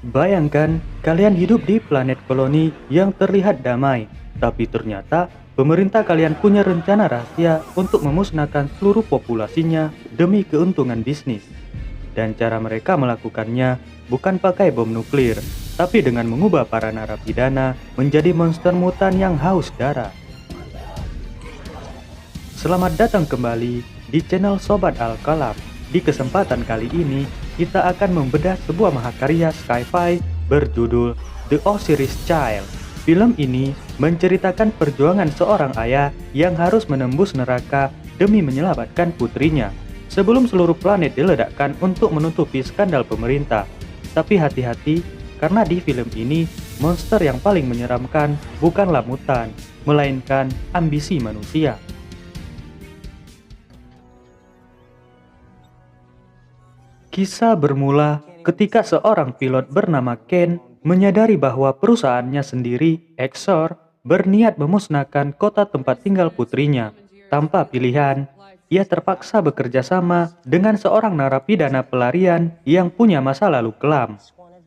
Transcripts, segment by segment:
Bayangkan kalian hidup di planet koloni yang terlihat damai, tapi ternyata pemerintah kalian punya rencana rahasia untuk memusnahkan seluruh populasinya demi keuntungan bisnis. Dan cara mereka melakukannya bukan pakai bom nuklir, tapi dengan mengubah para narapidana menjadi monster mutan yang haus darah. Selamat datang kembali di channel Sobat Al-Kalam. Di kesempatan kali ini, kita akan membedah sebuah mahakarya sci-fi berjudul The Osiris Child. Film ini menceritakan perjuangan seorang ayah yang harus menembus neraka demi menyelamatkan putrinya sebelum seluruh planet diledakkan untuk menutupi skandal pemerintah. Tapi hati-hati, karena di film ini, monster yang paling menyeramkan bukanlah mutan, melainkan ambisi manusia. Kisah bermula ketika seorang pilot bernama Ken menyadari bahwa perusahaannya sendiri, Exor, berniat memusnahkan kota tempat tinggal putrinya. Tanpa pilihan, ia terpaksa bekerja sama dengan seorang narapidana pelarian yang punya masa lalu kelam.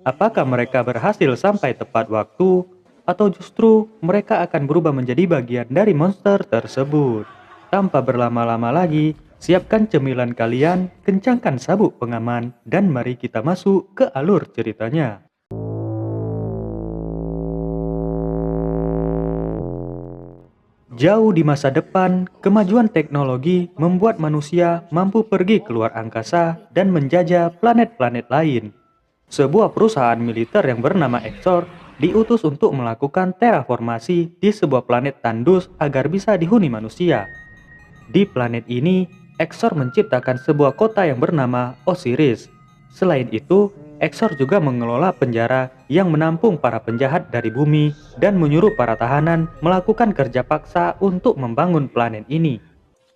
Apakah mereka berhasil sampai tepat waktu, atau justru mereka akan berubah menjadi bagian dari monster tersebut? Tanpa berlama-lama lagi, siapkan cemilan kalian, kencangkan sabuk pengaman, dan mari kita masuk ke alur ceritanya. Jauh di masa depan, kemajuan teknologi membuat manusia mampu pergi keluar angkasa dan menjajah planet-planet lain. Sebuah perusahaan militer yang bernama Exor diutus untuk melakukan terraformasi di sebuah planet tandus agar bisa dihuni manusia. Di planet ini, Exor menciptakan sebuah kota yang bernama Osiris. Selain itu, Exor juga mengelola penjara yang menampung para penjahat dari bumi dan menyuruh para tahanan melakukan kerja paksa untuk membangun planet ini.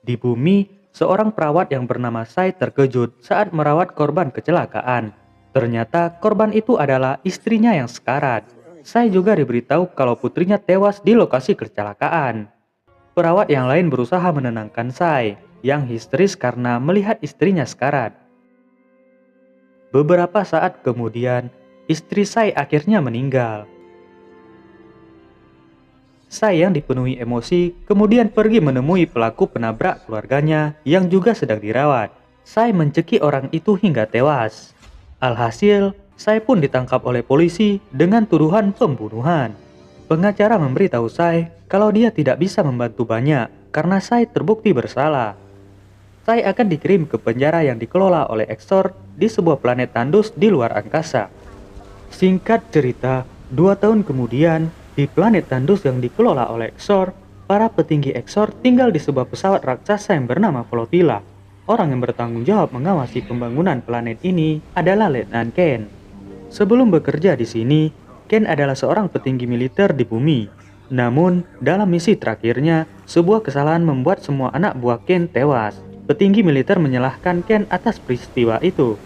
Di bumi, seorang perawat yang bernama Sai terkejut saat merawat korban kecelakaan. Ternyata korban itu adalah istrinya yang sekarat. Sai juga diberitahu kalau putrinya tewas di lokasi kecelakaan. Perawat yang lain berusaha menenangkan Sai, yang histeris karena melihat istrinya sekarat. Beberapa saat kemudian, istri Sai akhirnya meninggal. Sai yang dipenuhi emosi kemudian pergi menemui pelaku penabrak keluarganya yang juga sedang dirawat. Sai mencekik orang itu hingga tewas. Alhasil, Sai pun ditangkap oleh polisi dengan tuduhan pembunuhan. Pengacara memberitahu Sai kalau dia tidak bisa membantu banyak karena Sai terbukti bersalah. Sai akan dikirim ke penjara yang dikelola oleh Exor di sebuah planet tandus di luar angkasa. Singkat cerita, 2 tahun kemudian, di planet tandus yang dikelola oleh Exor, para petinggi Exor tinggal di sebuah pesawat raksasa yang bernama Flotilla. Orang yang bertanggung jawab mengawasi pembangunan planet ini adalah Letnan Ken. Sebelum bekerja di sini, Ken adalah seorang petinggi militer di bumi. Namun, dalam misi terakhirnya, sebuah kesalahan membuat semua anak buah Ken tewas. Petinggi militer menyalahkan Ken atas peristiwa itu.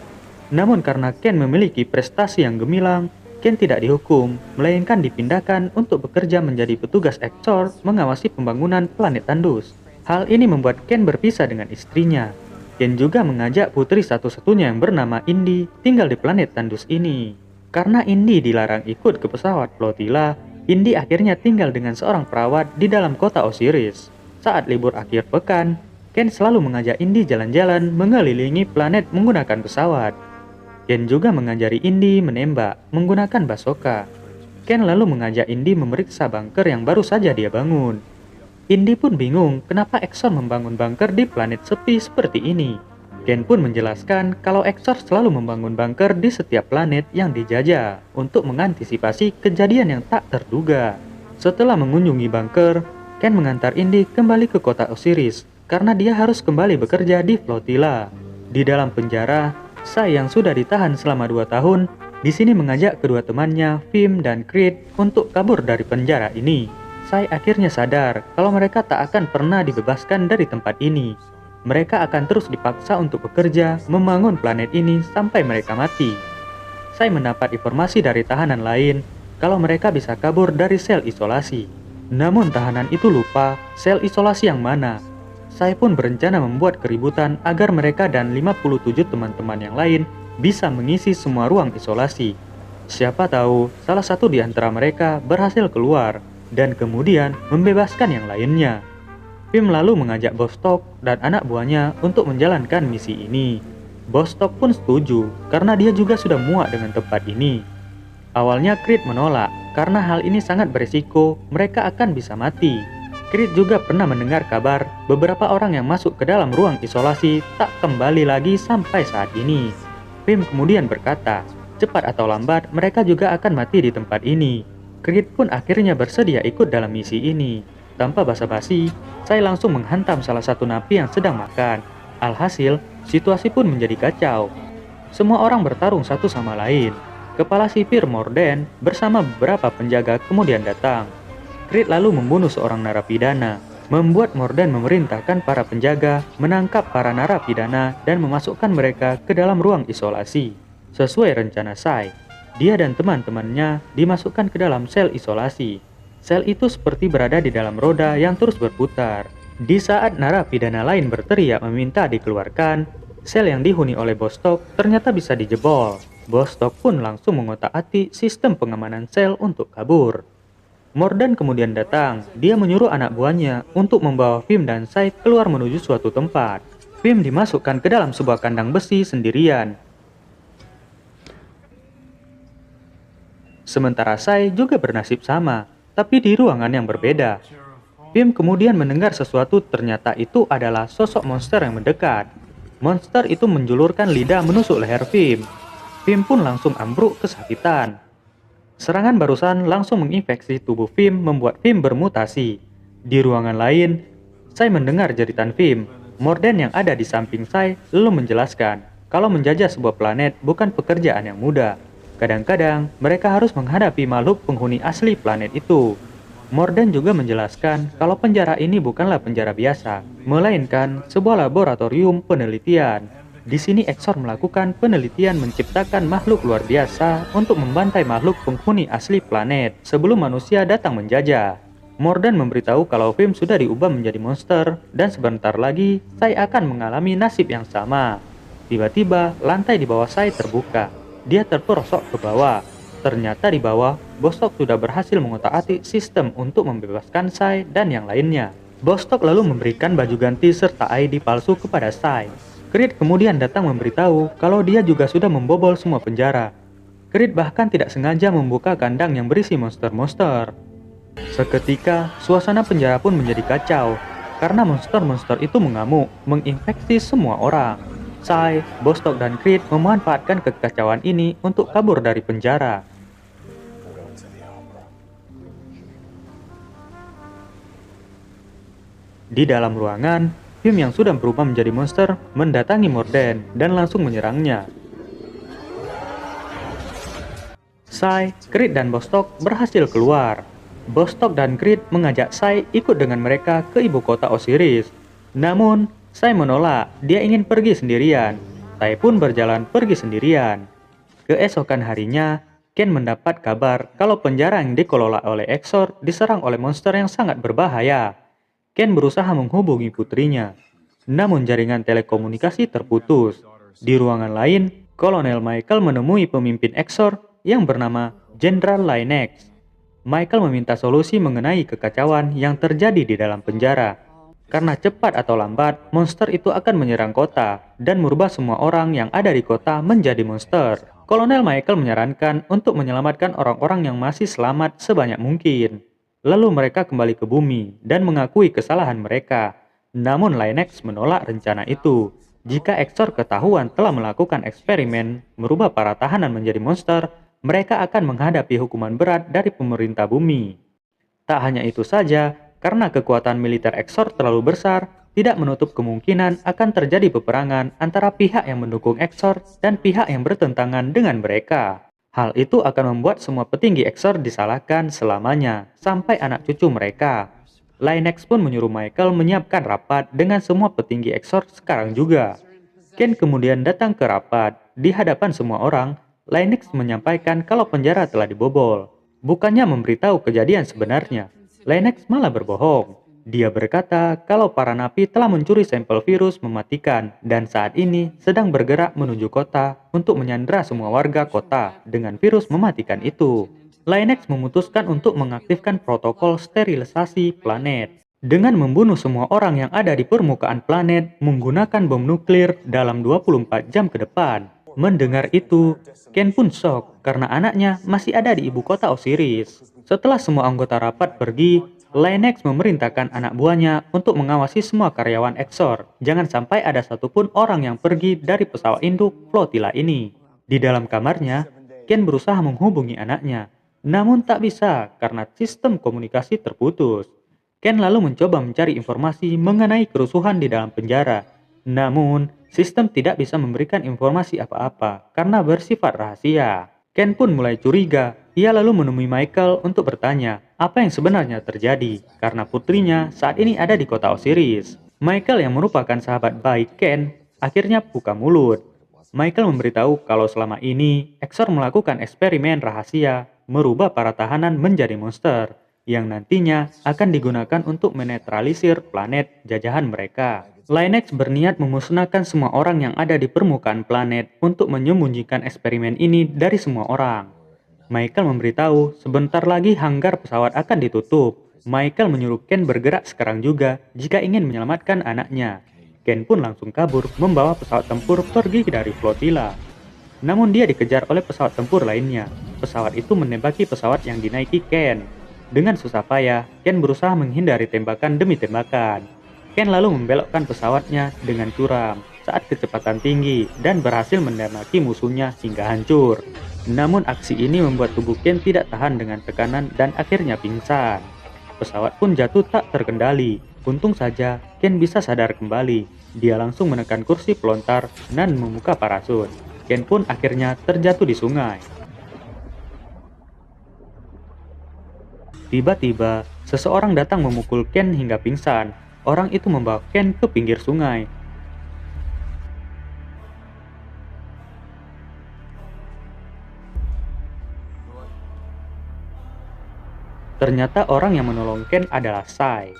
Namun karena Ken memiliki prestasi yang gemilang, Ken tidak dihukum, melainkan dipindahkan untuk bekerja menjadi petugas Exor mengawasi pembangunan planet tandus. Hal ini membuat Ken berpisah dengan istrinya. Ken juga mengajak putri satu-satunya yang bernama Indi tinggal di planet tandus ini. Karena Indi dilarang ikut ke pesawat Flotilla, Indi akhirnya tinggal dengan seorang perawat di dalam kota Osiris. Saat libur akhir pekan, Ken selalu mengajak Indi jalan-jalan mengelilingi planet menggunakan pesawat. Ken juga mengajari Indi menembak menggunakan bazooka. Ken lalu mengajak Indi memeriksa bunker yang baru saja dia bangun. Indi pun bingung kenapa Exor membangun bunker di planet sepi seperti ini. Ken pun menjelaskan kalau Exor selalu membangun bunker di setiap planet yang dijajah untuk mengantisipasi kejadian yang tak terduga. Setelah mengunjungi bunker, Ken mengantar Indi kembali ke kota Osiris karena dia harus kembali bekerja di Flotilla. Di dalam penjara, Sai yang sudah ditahan selama 2 tahun, di sini mengajak kedua temannya, Vim dan Creed, untuk kabur dari penjara ini. Sai akhirnya sadar kalau mereka tak akan pernah dibebaskan dari tempat ini. Mereka akan terus dipaksa untuk bekerja membangun planet ini sampai mereka mati. Sai mendapat informasi dari tahanan lain kalau mereka bisa kabur dari sel isolasi. Namun tahanan itu lupa sel isolasi yang mana. Sai pun berencana membuat keributan agar mereka dan 57 teman-teman yang lain bisa mengisi semua ruang isolasi. Siapa tahu salah satu di antara mereka berhasil keluar dan kemudian membebaskan yang lainnya. Pim lalu mengajak Bostock dan anak buahnya untuk menjalankan misi ini. Bostock pun setuju karena dia juga sudah muak dengan tempat ini. Awalnya Creed menolak karena hal ini sangat berisiko, mereka akan bisa mati. Creed juga pernah mendengar kabar beberapa orang yang masuk ke dalam ruang isolasi tak kembali lagi sampai saat ini. Pim kemudian berkata, cepat atau lambat mereka juga akan mati di tempat ini. Creed pun akhirnya bersedia ikut dalam misi ini. Tanpa basa-basi, saya langsung menghantam salah satu napi yang sedang makan. Alhasil, situasi pun menjadi kacau. Semua orang bertarung satu sama lain. Kepala sipir Morden bersama beberapa penjaga kemudian datang. Creed lalu membunuh seorang narapidana, membuat Morden memerintahkan para penjaga menangkap para narapidana dan memasukkan mereka ke dalam ruang isolasi. Sesuai rencana Sai, dia dan teman-temannya dimasukkan ke dalam sel isolasi. Sel itu seperti berada di dalam roda yang terus berputar. Di saat narapidana lain berteriak meminta dikeluarkan, sel yang dihuni oleh Bostock ternyata bisa dijebol. Bostock pun langsung mengotak-atik sistem pengamanan sel untuk kabur. Morden kemudian datang. Dia menyuruh anak buahnya untuk membawa Vim dan Sai keluar menuju suatu tempat. Vim dimasukkan ke dalam sebuah kandang besi sendirian. Sementara Sai juga bernasib sama, tapi di ruangan yang berbeda. Vim kemudian mendengar sesuatu, ternyata itu adalah sosok monster yang mendekat. Monster itu menjulurkan lidah menusuk leher Vim. Vim pun langsung ambruk kesakitan. Serangan barusan langsung menginfeksi tubuh Vim, membuat Vim bermutasi. Di ruangan lain, Sai mendengar jeritan Vim. Morden yang ada di samping Sai lalu menjelaskan kalau menjajah sebuah planet bukan pekerjaan yang mudah. Kadang-kadang mereka harus menghadapi makhluk penghuni asli planet itu. Morden juga menjelaskan kalau penjara ini bukanlah penjara biasa, melainkan sebuah laboratorium penelitian. Di sini Exor melakukan penelitian menciptakan makhluk luar biasa untuk membantai makhluk penghuni asli planet sebelum manusia datang menjajah. Morden memberitahu kalau Vim sudah diubah menjadi monster dan sebentar lagi Sai akan mengalami nasib yang sama. Tiba-tiba lantai di bawah Sai terbuka. Dia terperosok ke bawah. Ternyata di bawah, Bostock sudah berhasil mengotak-atik sistem untuk membebaskan Sai dan yang lainnya. Bostock lalu memberikan baju ganti serta ID palsu kepada Sai. Creed kemudian datang memberitahu kalau dia juga sudah membobol semua penjara. Creed bahkan tidak sengaja membuka kandang yang berisi monster-monster. Seketika, suasana penjara pun menjadi kacau karena monster-monster itu mengamuk, menginfeksi semua orang. Sai, Bostock, dan Creed memanfaatkan kekacauan ini untuk kabur dari penjara. Di dalam ruangan, Vim yang sudah berubah menjadi monster mendatangi Morden dan langsung menyerangnya. Sai, Creed, dan Bostock berhasil keluar. Bostock dan Creed mengajak Sai ikut dengan mereka ke ibu kota Osiris. Namun, Sai menolak, dia ingin pergi sendirian. Sai pun berjalan pergi sendirian. Keesokan harinya, Ken mendapat kabar kalau penjara yang dikelola oleh Exor diserang oleh monster yang sangat berbahaya. Ken berusaha menghubungi putrinya, namun jaringan telekomunikasi terputus. Di ruangan lain, Kolonel Michael menemui pemimpin Exor yang bernama Jenderal Linex. Michael meminta solusi mengenai kekacauan yang terjadi di dalam penjara. Karena cepat atau lambat, monster itu akan menyerang kota dan merubah semua orang yang ada di kota menjadi monster. Kolonel Michael menyarankan untuk menyelamatkan orang-orang yang masih selamat sebanyak mungkin. Lalu mereka kembali ke bumi dan mengakui kesalahan mereka. Namun Linex menolak rencana itu. Jika Exor ketahuan telah melakukan eksperimen merubah para tahanan menjadi monster, mereka akan menghadapi hukuman berat dari pemerintah bumi. Tak hanya itu saja, karena kekuatan militer Exor terlalu besar, tidak menutup kemungkinan akan terjadi peperangan antara pihak yang mendukung Exor dan pihak yang bertentangan dengan mereka. Hal itu akan membuat semua petinggi Exor disalahkan selamanya, sampai anak cucu mereka. Linex pun menyuruh Michael menyiapkan rapat dengan semua petinggi Exor sekarang juga. Ken kemudian datang ke rapat. Di hadapan semua orang, Linex menyampaikan kalau penjara telah dibobol. Bukannya memberitahu kejadian sebenarnya, Linex malah berbohong. Dia berkata kalau para napi telah mencuri sampel virus mematikan dan saat ini sedang bergerak menuju kota untuk menyandera semua warga kota dengan virus mematikan itu. Linux memutuskan untuk mengaktifkan protokol sterilisasi planet dengan membunuh semua orang yang ada di permukaan planet menggunakan bom nuklir dalam 24 jam ke depan. Mendengar itu, Ken pun shock karena anaknya masih ada di ibu kota Osiris. Setelah semua anggota rapat pergi, Linux memerintahkan anak buahnya untuk mengawasi semua karyawan Exor. Jangan sampai ada satupun orang yang pergi dari pesawat induk flotila ini. Di dalam kamarnya, Ken berusaha menghubungi anaknya, namun tak bisa karena sistem komunikasi terputus. Ken lalu mencoba mencari informasi mengenai kerusuhan di dalam penjara. Namun, sistem tidak bisa memberikan informasi apa-apa karena bersifat rahasia. Ken pun mulai curiga. Ia lalu menemui Michael untuk bertanya apa yang sebenarnya terjadi karena putrinya saat ini ada di kota Osiris. Michael yang merupakan sahabat baik Ken akhirnya buka mulut. Michael memberitahu kalau selama ini Exor melakukan eksperimen rahasia merubah para tahanan menjadi monster yang nantinya akan digunakan untuk menetralisir planet jajahan mereka. Linux berniat memusnahkan semua orang yang ada di permukaan planet untuk menyembunyikan eksperimen ini dari semua orang. Michael memberitahu sebentar lagi hanggar pesawat akan ditutup. Michael menyuruh Ken bergerak sekarang juga jika ingin menyelamatkan anaknya. Ken pun langsung kabur membawa pesawat tempur pergi dari flotila. Namun dia dikejar oleh pesawat tempur lainnya. Pesawat itu menembaki pesawat yang dinaiki Ken. Dengan susah payah, Ken berusaha menghindari tembakan demi tembakan. Ken lalu membelokkan pesawatnya dengan curam saat kecepatan tinggi dan berhasil menembaki musuhnya hingga hancur. Namun aksi ini membuat tubuh Ken tidak tahan dengan tekanan dan akhirnya pingsan. Pesawat pun jatuh tak terkendali. Untung saja Ken bisa sadar kembali. Dia langsung menekan kursi pelontar dan membuka parasut. Ken pun akhirnya terjatuh di sungai. Tiba-tiba, seseorang datang memukul Ken hingga pingsan. Orang itu membawa Ken ke pinggir sungai. Ternyata orang yang menolong Ken adalah Sai.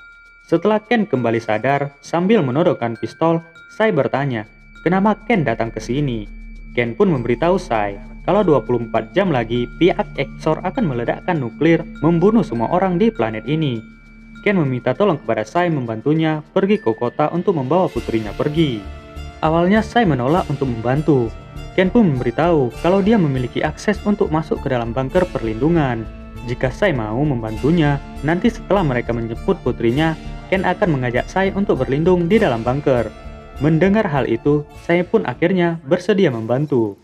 Setelah Ken kembali sadar, sambil menodongkan pistol, Sai bertanya, kenapa Ken datang ke sini? Ken pun memberitahu Sai, kalau 24 jam lagi pihak Exor akan meledakkan nuklir membunuh semua orang di planet ini. Ken meminta tolong kepada Sai membantunya pergi ke kota untuk membawa putrinya pergi. Awalnya Sai menolak untuk membantu. Ken pun memberitahu kalau dia memiliki akses untuk masuk ke dalam bunker perlindungan. Jika Sai mau membantunya, nanti setelah mereka menjemput putrinya, Ken akan mengajak Sai untuk berlindung di dalam bunker. Mendengar hal itu, Sai pun akhirnya bersedia membantu.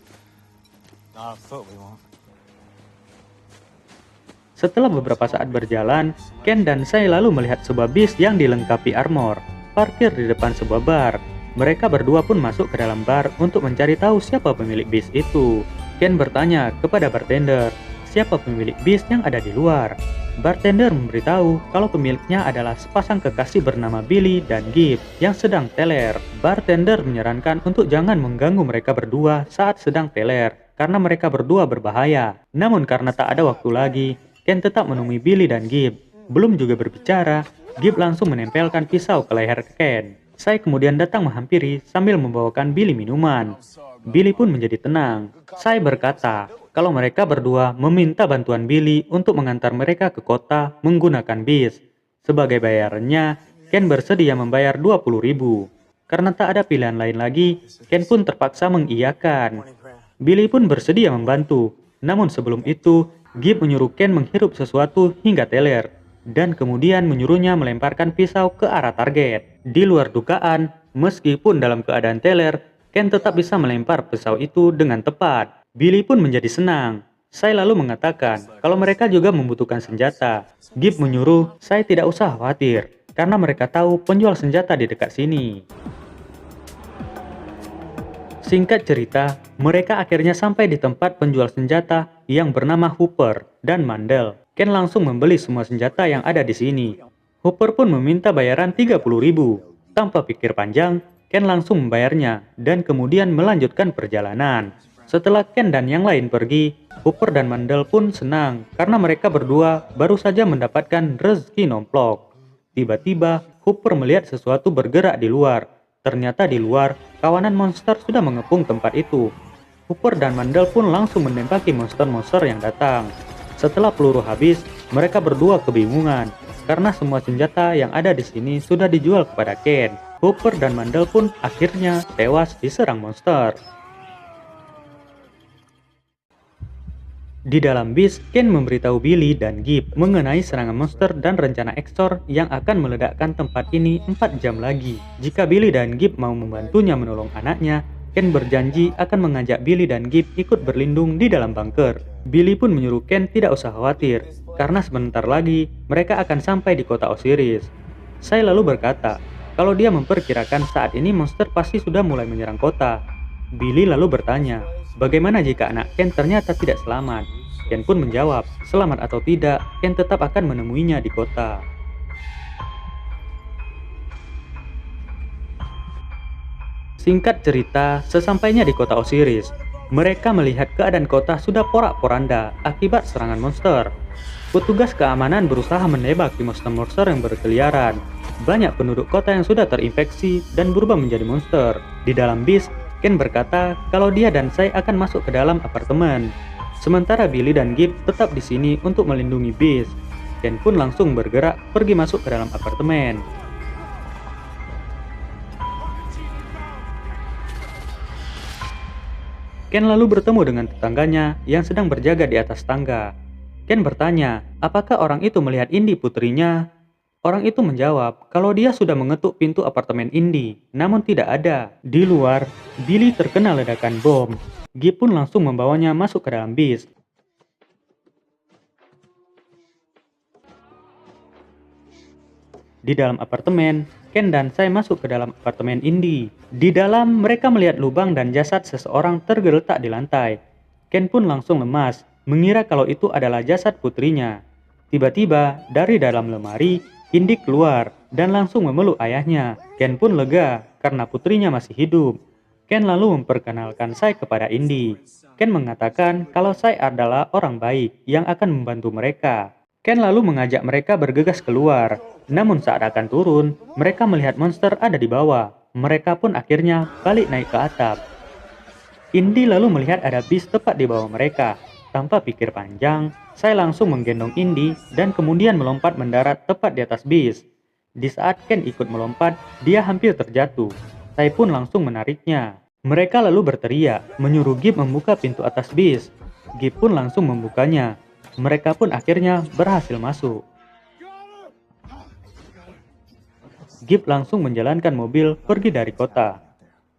Setelah beberapa saat berjalan, Ken dan Sai lalu melihat sebuah bis yang dilengkapi armor, parkir di depan sebuah bar. Mereka berdua pun masuk ke dalam bar untuk mencari tahu siapa pemilik bis itu. Ken bertanya kepada bartender, siapa pemilik bis yang ada di luar. Bartender memberitahu kalau pemiliknya adalah sepasang kekasih bernama Billy dan Gibb yang sedang teler. Bartender menyarankan untuk jangan mengganggu mereka berdua saat sedang teler, karena mereka berdua berbahaya. Namun karena tak ada waktu lagi, Ken tetap menemui Billy dan Gibb. Belum juga berbicara, Gibb langsung menempelkan pisau ke leher Ken. Sai kemudian datang menghampiri sambil membawakan Billy minuman. Billy pun menjadi tenang. Sai berkata kalau mereka berdua meminta bantuan Billy untuk mengantar mereka ke kota menggunakan bis. Sebagai bayarannya, Ken bersedia membayar 20.000. Karena tak ada pilihan lain lagi, Ken pun terpaksa mengiyakan. Billy pun bersedia membantu. Namun sebelum itu, Gibb menyuruh Ken menghirup sesuatu hingga teler, dan kemudian menyuruhnya melemparkan pisau ke arah target. Di luar dugaan, meskipun dalam keadaan teler, Ken tetap bisa melempar pisau itu dengan tepat. Billy pun menjadi senang. Sai lalu mengatakan kalau mereka juga membutuhkan senjata. Gibb menyuruh Sai tidak usah khawatir, karena mereka tahu penjual senjata di dekat sini. Singkat cerita, mereka akhirnya sampai di tempat penjual senjata yang bernama Hooper dan Mandel. Ken langsung membeli semua senjata yang ada di sini. Hooper pun meminta bayaran 30.000. Tanpa pikir panjang, Ken langsung membayarnya dan kemudian melanjutkan perjalanan. Setelah Ken dan yang lain pergi, Hooper dan Mandel pun senang karena mereka berdua baru saja mendapatkan rezeki nomplok. Tiba-tiba, Hooper melihat sesuatu bergerak di luar. Ternyata di luar, kawanan monster sudah mengepung tempat itu. Hooper dan Mandel pun langsung menembaki monster-monster yang datang. Setelah peluru habis, mereka berdua kebingungan karena semua senjata yang ada di sini sudah dijual kepada Ken. Hooper dan Mandel pun akhirnya tewas diserang monster. Di dalam bis, Ken memberitahu Billy dan Gib mengenai serangan monster dan rencana Exor yang akan meledakkan tempat ini 4 jam lagi. Jika Billy dan Gib mau membantunya menolong anaknya, Ken berjanji akan mengajak Billy dan Gib ikut berlindung di dalam bunker. Billy pun menyuruh Ken tidak usah khawatir, karena sebentar lagi mereka akan sampai di kota Osiris. Sai lalu berkata, kalau dia memperkirakan saat ini monster pasti sudah mulai menyerang kota. Billy lalu bertanya, bagaimana jika anak Ken ternyata tidak selamat? Ken pun menjawab, selamat atau tidak, Ken tetap akan menemuinya di kota. Singkat cerita, sesampainya di kota Osiris, mereka melihat keadaan kota sudah porak-poranda akibat serangan monster. Petugas keamanan berusaha menebaki monster-monster yang berkeliaran. Banyak penduduk kota yang sudah terinfeksi dan berubah menjadi monster. Di dalam bis, Ken berkata kalau dia dan Sai akan masuk ke dalam apartemen. Sementara Billy dan Gib tetap di sini untuk melindungi bis. Ken pun langsung bergerak pergi masuk ke dalam apartemen. Ken lalu bertemu dengan tetangganya yang sedang berjaga di atas tangga. Ken bertanya, apakah orang itu melihat Indi putrinya? Orang itu menjawab kalau dia sudah mengetuk pintu apartemen Indi, namun tidak ada. Di luar, Billy terkena ledakan bom. Gib pun langsung membawanya masuk ke dalam bis. Di dalam apartemen, Ken dan Sai masuk ke dalam apartemen Indi. Di dalam, mereka melihat lubang dan jasad seseorang tergeletak di lantai. Ken pun langsung lemas, mengira kalau itu adalah jasad putrinya. Tiba-tiba, dari dalam lemari, Indi keluar dan langsung memeluk ayahnya. Ken pun lega karena putrinya masih hidup. Ken lalu memperkenalkan Sai kepada Indi. Ken mengatakan kalau Sai adalah orang baik yang akan membantu mereka. Ken lalu mengajak mereka bergegas keluar. Namun saat akan turun, mereka melihat monster ada di bawah. Mereka pun akhirnya balik naik ke atap. Indi lalu melihat ada bis tepat di bawah mereka. Tanpa pikir panjang, Sai langsung menggendong Indi dan kemudian melompat mendarat tepat di atas bis. Di saat Ken ikut melompat, dia hampir terjatuh. Sai pun langsung menariknya. Mereka lalu berteriak, menyuruh Gib membuka pintu atas bis. Gib pun langsung membukanya. Mereka pun akhirnya berhasil masuk. Gib langsung menjalankan mobil pergi dari kota.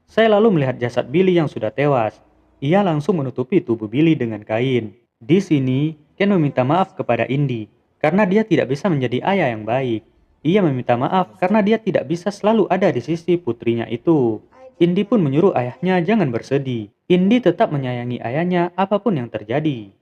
Saya lalu melihat jasad Billy yang sudah tewas. Ia langsung menutupi tubuh Billy dengan kain. Di sini, Ken meminta maaf kepada Indi karena dia tidak bisa menjadi ayah yang baik. Ia meminta maaf karena dia tidak bisa selalu ada di sisi putrinya itu. Indi pun menyuruh ayahnya jangan bersedih. Indi tetap menyayangi ayahnya apapun yang terjadi.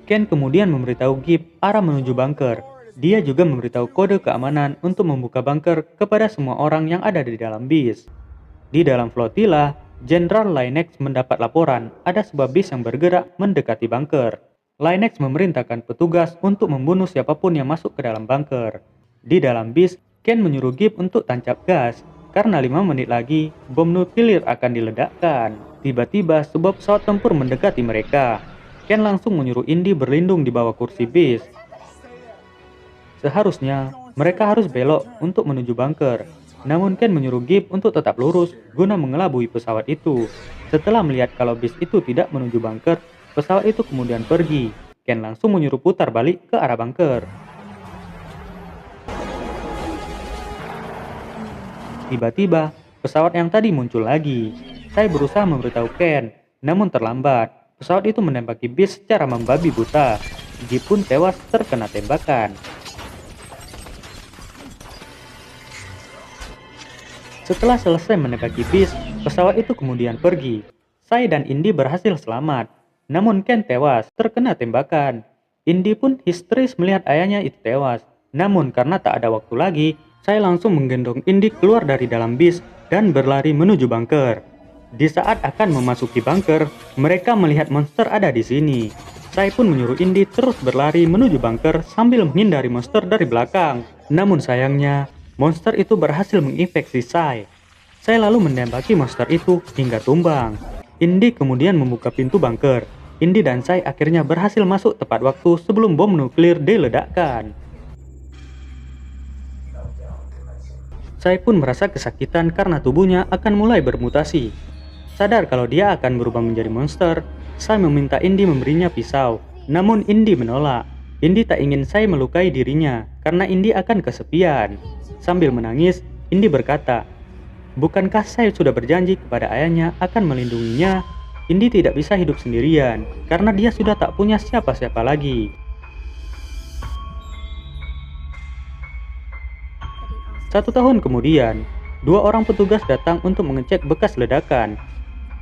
Ken kemudian memberitahu Gib arah menuju bunker. Dia juga memberitahu kode keamanan untuk membuka bunker kepada semua orang yang ada di dalam bis. Di dalam flotila, Jenderal Linex mendapat laporan ada sebuah bis yang bergerak mendekati bunker. Linex memerintahkan petugas untuk membunuh siapapun yang masuk ke dalam bunker. Di dalam bis, Ken menyuruh Gib untuk tancap gas karena 5 menit lagi bom nuklir akan diledakkan. Tiba-tiba sebuah pesawat tempur mendekati mereka. Ken langsung menyuruh Indi berlindung di bawah kursi bis. Seharusnya mereka harus belok untuk menuju bunker. Namun Ken menyuruh Gib untuk tetap lurus guna mengelabui pesawat itu. Setelah melihat kalau bis itu tidak menuju bunker, pesawat itu kemudian pergi. Ken langsung menyuruh putar balik ke arah bunker. Tiba-tiba, pesawat yang tadi muncul lagi. Saya berusaha memberitahu Ken, namun terlambat. Pesawat itu menembaki bis secara membabi buta. Gib pun tewas terkena tembakan. Setelah selesai menembaki bis, pesawat itu kemudian pergi. Sai dan Indi berhasil selamat. Namun Ken tewas terkena tembakan. Indi pun histeris melihat ayahnya itu tewas. Namun karena tak ada waktu lagi, Sai langsung menggendong Indi keluar dari dalam bis dan berlari menuju bunker. Di saat akan memasuki bunker, mereka melihat monster ada di sini. Sai pun menyuruh Indy terus berlari menuju bunker sambil menghindari monster dari belakang. Namun sayangnya, monster itu berhasil menginfeksi Sai. Sai lalu menembaki monster itu hingga tumbang. Indy kemudian membuka pintu bunker. Indy dan Sai akhirnya berhasil masuk tepat waktu sebelum bom nuklir diledakkan. Sai pun merasa kesakitan karena tubuhnya akan mulai bermutasi. Sadar kalau dia akan berubah menjadi monster, Sai meminta Indy memberinya pisau. Namun Indy menolak. Indy tak ingin Sai melukai dirinya karena Indy akan kesepian. Sambil menangis, Indy berkata, "Bukankah Sai sudah berjanji kepada ayahnya akan melindunginya? Indy tidak bisa hidup sendirian karena dia sudah tak punya siapa-siapa lagi." 1 tahun kemudian, 2 orang petugas datang untuk mengecek bekas ledakan.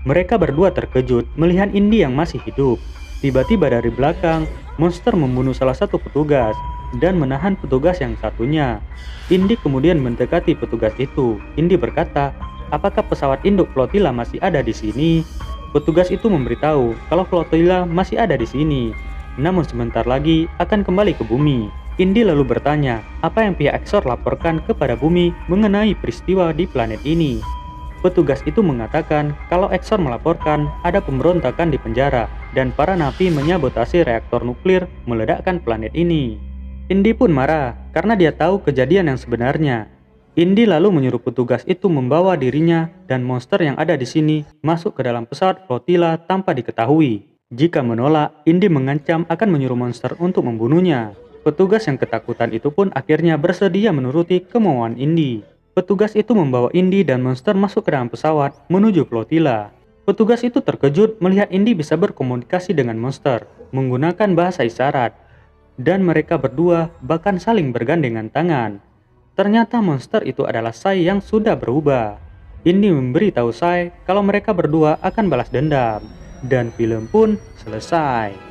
Mereka berdua terkejut melihat Indy yang masih hidup. Tiba-tiba dari belakang, monster membunuh salah satu petugas dan menahan petugas yang satunya. Indy kemudian mendekati petugas itu. Indy berkata, "Apakah pesawat induk flotila masih ada di sini?" Petugas itu memberitahu kalau flotila masih ada di sini, namun sebentar lagi akan kembali ke bumi. Indy lalu bertanya, apa yang pihak Exor laporkan kepada bumi mengenai peristiwa di planet ini. Petugas itu mengatakan kalau Exor melaporkan ada pemberontakan di penjara dan para napi menyabotase reaktor nuklir meledakkan planet ini. Indy pun marah karena dia tahu kejadian yang sebenarnya. Indy lalu menyuruh petugas itu membawa dirinya dan monster yang ada di sini masuk ke dalam pesawat flotila tanpa diketahui. Jika menolak, Indy mengancam akan menyuruh monster untuk membunuhnya. Petugas yang ketakutan itu pun akhirnya bersedia menuruti kemauan Indy. Petugas itu membawa Indy dan monster masuk ke dalam pesawat menuju flotila. Petugas itu terkejut melihat Indy bisa berkomunikasi dengan monster menggunakan bahasa isyarat. Dan mereka berdua bahkan saling bergandengan tangan. Ternyata monster itu adalah Sai yang sudah berubah. Indy memberitahu Sai kalau mereka berdua akan balas dendam. Dan film pun selesai.